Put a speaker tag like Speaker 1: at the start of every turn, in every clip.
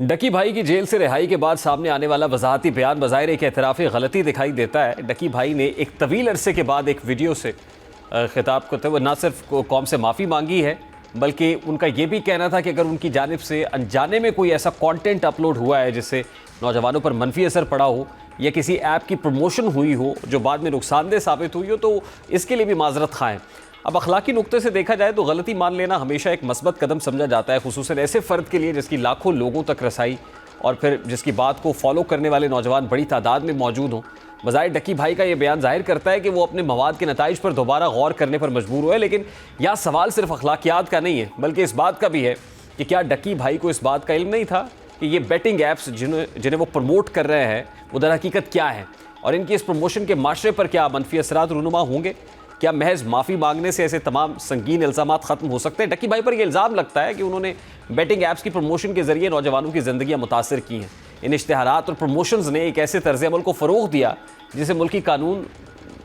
Speaker 1: डकी भाई की जेल से रिहाई के बाद सामने आने वाला वजाहती बयान बज़ाहिर एक एतराफ़ी गलती दिखाई देता है। डकी भाई ने एक तवील अरसे के बाद एक वीडियो से खिताब करते हुए ना सिर्फ कौम से माफ़ी मांगी है, बल्कि उनका ये भी कहना था कि अगर उनकी जानिब से अनजाने में कोई ऐसा कंटेंट अपलोड हुआ है जिससे नौजवानों पर मनफी असर पड़ा हो या किसी ऐप की प्रमोशन हुई हो जो बाद में नुकसानदेह साबित हुई हो, तो इसके लिए भी माजरत खाएँ। अब अखलाकी नुक्ते से देखा जाए तो गलती मान लेना हमेशा एक मस्बत कदम समझा जाता है, खुसूसन ऐसे फ़र्द के लिए जिसकी लाखों लोगों तक रसाई और फिर जिसकी बात को फॉलो करने वाले नौजवान बड़ी तादाद में मौजूद हों। बज़ाहिर डकी भाई का ये बयान जाहिर करता है कि वो अपने मवाद के नताइज पर दोबारा गौर करने पर मजबूर हुए, लेकिन यह सवाल सिर्फ अखलाकियात का नहीं है बल्कि इस बात का भी है कि क्या डकी भाई को इस बात का इल्म नहीं था कि ये बेटिंग ऐप्स जिन्हें वो प्रमोट कर रहे हैं वो दर हकीकत क्या है और इनकी इस प्रमोशन के माशरे पर क्या मनफी असरात रूनुमा होंगे। क्या महज माफ़ी मांगने से ऐसे तमाम संगीन इल्ज़ामात ख़त्म हो सकते हैं। डकी भाई पर यह इल्ज़ाम लगता है कि उन्होंने बेटिंग ऐप्स की प्रमोशन के ज़रिए नौजवानों की ज़िंदगियाँ मुतासर की हैं। इन इश्तिहारात और प्रमोशंस ने एक ऐसे तर्ज़ अमल को फ़रोग़ दिया जिसे मुल्की कानून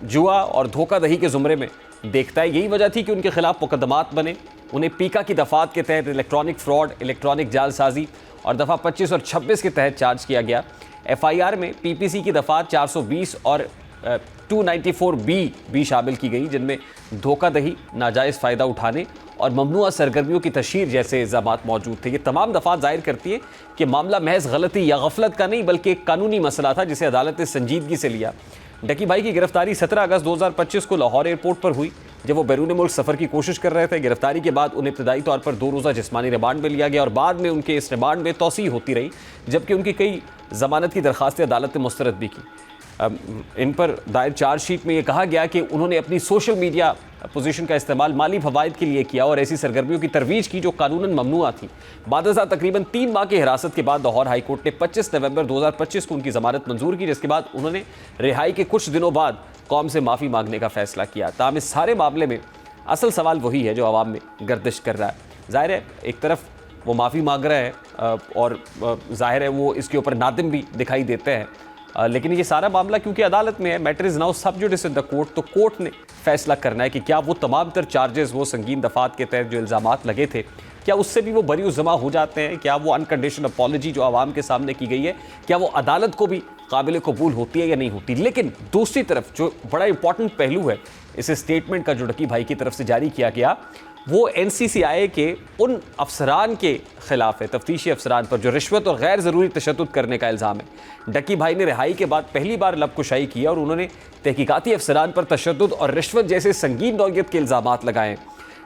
Speaker 1: जुआ और धोखाधही के ज़ुमरे में देखता है। यही वजह थी कि उनके खिलाफ मुकदमात बने, उन्हें पीका की दफ़ात के तहत इलेक्ट्रॉनिक फ्रॉड, इलेक्ट्रॉनिक जालसाजी और दफ़ा 25 और 26 के तहत चार्ज किया गया। FIR में PPC की दफ़ात 420 और 294B भी शामिल की गई, जिनमें धोखाधही, नाजायज़ फ़ायदा उठाने और ममनुआ सरगर्मियों की तशहीर जैसे इल्ज़ामात मौजूद थे। ये तमाम दफ़ात ज़ाहिर करती है कि मामला महज गलती या गफलत का नहीं बल्कि एक कानूनी मसला था जिसे अदालत ने संजीदगी से लिया। डकी भाई की गिरफ्तारी 17 अगस्त 2025 को लाहौर एयरपोर्ट पर हुई जब वो बैरून मुल्क सफ़र की कोशिश कर रहे थे। गिरफ्तारी के बाद उन्हें इब्तदाई तौर पर 2 रोज़ा जिस्मानी रिमांड में लिया गया और बाद में उनके इस रिमांड में तौसीह होती रही, जबकि उनकी कई ज़मानत की दरख्वास्तें अदालत ने मुस्तरद भी की। इन पर दायर चार्जशीट में ये कहा गया कि उन्होंने अपनी सोशल मीडिया पोजीशन का इस्तेमाल माली फवाइद के लिए किया और ऐसी सरगर्मियों की तरवीज की जो कानूनन ममनुआ थी। बादशाह तकरीबन 3 माह की हिरासत के बाद लाहौर हाई कोर्ट ने 25 नवंबर 2025 को उनकी ज़मानत मंजूर की, जिसके बाद उन्होंने रिहाई के कुछ दिनों बाद कौम से माफ़ी मांगने का फैसला किया। ताहम इस सारे मामले में असल सवाल वही है जो आवाम में गर्दिश कर रहा है। ज़ाहिर है एक तरफ वो माफ़ी मांग रहे हैं और ज़ाहिर है वो इसके ऊपर नादिम भी दिखाई देते हैं, लेकिन ये सारा मामला क्योंकि अदालत में है, मैटर इज़ नाउ सब जुडिस इन द कोर्ट, तो कोर्ट ने फैसला करना है कि क्या वो तमाम तर चार्जेस, वो संगीन दफ़ात के तहत जो इल्ज़ामात लगे थे, क्या उससे भी वो बरी जमा हो जाते हैं। क्या वो अनकंडीशनल अपॉलजी जो आवाम के सामने की गई है, क्या वो अदालत को भी काबिल कबूल होती है या नहीं होती। लेकिन दूसरी तरफ जो बड़ा इंपॉर्टेंट पहलू है इस स्टेटमेंट का जो डकी भाई की तरफ से जारी किया गया, वो NCCI के उन अफसरान के ख़िलाफ़ है, तफ्तीशी अफसरान पर जो रिश्वत और गैर ज़रूरी तशद्दुद करने का इल्ज़ाम है। डकी भाई ने रिहाई के बाद पहली बार लबकुशाई किया और उन्होंने तहकीकाती अफसरान पर तशद्दुद और रिश्वत जैसे संगीन नौयत के इल्ज़ामात लगाए।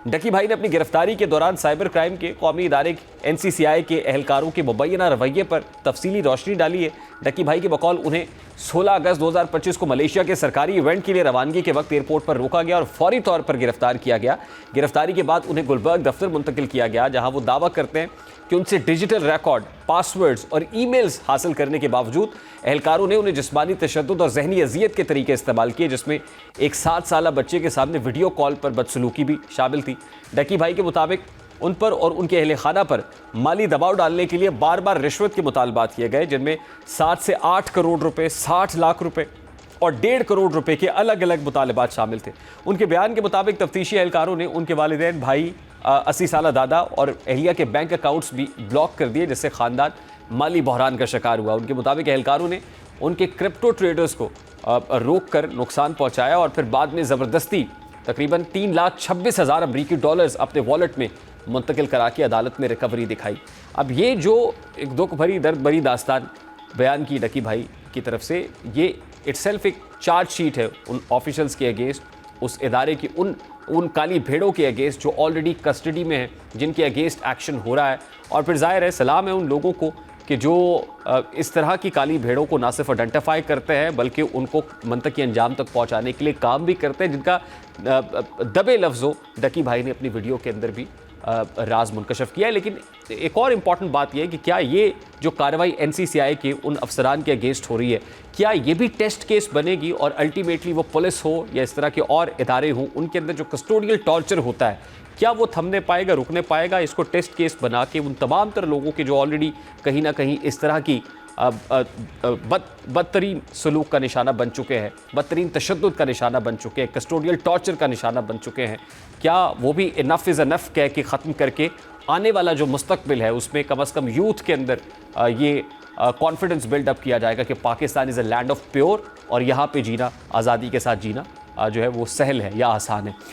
Speaker 1: डकी भाई ने अपनी गिरफ्तारी के दौरान साइबर क्राइम के कौमी इदारे NCCI के एहलकारों के मुबैना रवैये पर तफसीली रोशनी डाली है। डकी भाई के बकौल उन्हें 16 अगस्त 2025 को मलेशिया के सरकारी इवेंट के लिए रवानगी के वक्त एयरपोर्ट पर रोका गया और फौरी तौर पर गिरफ्तार किया गया। गिरफ्तारी के बाद उन्हें गुलबर्ग दफ्तर मुंतकिल किया गया, जहां वो दावा करते हैं कि उनसे डिजिटल रिकॉर्ड, पासवर्ड्स और ईमेल्स हासिल करने के बावजूद एहलकारों ने उन्हें जिस्मानी तशद्दुद और जहनी अजियत के तरीके इस्तेमाल किए, जिसमें एक 7 साला बच्चे के सामने वीडियो कॉल पर बदसलूकी भी शामिल थी। डकी भाई के मुताबिक उन पर और उनके अहले खाना पर माली दबाव डालने के लिए बार बार रिश्वत के मुतालबात किए गए, जिनमें 7 से 8 करोड़ रुपए, 60 लाख रुपए और 1.5 करोड़ रुपए के अलग अलग मुतालबात शामिल थे। उनके बयान के मुताबिक तफ्तीशी एहलकारों ने उनके वालिदैन, भाई, 80 साला दादा और अहलिया के बैंक अकाउंट्स भी ब्लॉक कर दिए, जिससे ख़ानदान माली बहरान का शिकार हुआ। उनके मुताबिक एहलकारों ने उनके क्रिप्टो ट्रेडर्स को रोक कर नुकसान पहुँचाया और फिर बाद में ज़बरदस्ती तकरीबन 3,26,000 अमरीकी डॉलर्स अपने वॉलेट में मुंतकिल करा के अदालत में रिकवरी दिखाई। अब ये जो एक दुख भरी, दर्द भरी दास्तान बयान की डकी भाई की तरफ से, ये इटसेल्फ एक चार्जशीट है उन ऑफिशल्स के अगेंस्ट, उस इदारे की उन काली भेड़ों के अगेंस्ट जो ऑलरेडी कस्टडी में हैं, जिनके अगेंस्ट एक्शन हो रहा है। और फिर जाहिर है सलाम है उन लोगों को कि जो इस तरह की काली भेड़ों को ना सिर्फ आइडेंटिफाई करते हैं बल्कि उनको मंतकी अंजाम तक पहुंचाने के लिए काम भी करते हैं, जिनका दबे लफ्ज़ों डकी भाई ने अपनी वीडियो के अंदर भी राज मुनकशफ किया है। लेकिन एक और इम्पॉर्टेंट बात यह है कि क्या ये जो कार्रवाई NCCI के उन अफसरान के अगेंस्ट हो रही है, क्या ये भी टेस्ट केस बनेगी और अल्टीमेटली वो पुलिस हो या इस तरह के और इदारे हों, उनके अंदर जो कस्टोडियल टॉर्चर होता है, क्या वो थमने पाएगा, रुकने पाएगा? इसको टेस्ट केस बना के उन तमाम तर लोगों के जो ऑलरेडी कहीं ना कहीं इस तरह की बदतरीन सलूक का निशाना बन चुके हैं, बदतरीन तशद्दुद का निशाना बन चुके हैं, कस्टोडियल टॉर्चर का निशाना बन चुके हैं, क्या वो भी इनफ इज़ इनफ कह के ख़त्म करके आने वाला जो मुस्तकबिल है उसमें कम से कम यूथ के अंदर ये कॉन्फिडेंस बिल्डअप किया जाएगा कि Pakistan is a land of pure और यहाँ पे जीना, आज़ादी के साथ जीना जो है वो सहल है या आसान है।